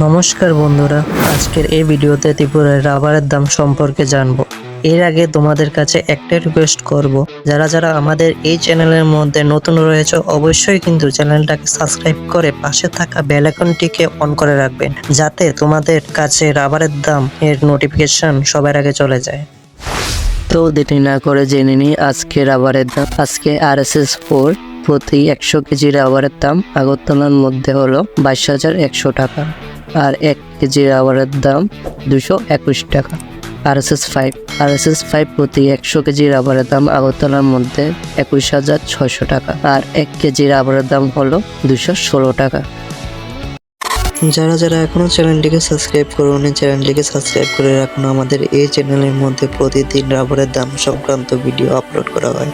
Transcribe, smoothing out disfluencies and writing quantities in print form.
নমস্কার বন্ধুরা, আজকের এই ভিডিওতে ত্রিপুরার রাবারের দাম সম্পর্কে জানবো। এর আগে তোমাদের কাছে একটা রিকোয়েস্ট করব, যারা যারা আমাদের এই চ্যানেলের মধ্যে নতুন রয়েছে অবশ্যই কিন্তু চ্যানেলটাকে সাবস্ক্রাইব করে পাশে থাকা বেল আইকনটিকে অন করে রাখবেন, যাতে তোমাদের কাছে রাবারের দাম এর নোটিফিকেশন সবার আগে চলে যায়। তো দেরি না করে জেনে নিই আজকে রাবারের দাম। আজকে RSS4 প্রতি 100 কেজি রাবারের দাম আগরতলার মধ্যে হলো 22,100 টাকা, আর 1 কেজি রাবারের দাম 221 টাকা। RSS5 প্রতি 100 কেজি রাবারের দাম আগরতলার মধ্যে 21,600 টাকা, আর 1 কেজি রাবারের দাম হলো 216 টাকা। যারা যারা এখনো চ্যানেলটিকে সাবস্ক্রাইব করোনি, চ্যানেলটিকে সাবস্ক্রাইব করে রাখুন। আমাদের এই চ্যানেলের মধ্যে প্রতিদিন রাবারের দাম সংক্রান্ত ভিডিও আপলোড করা হয়।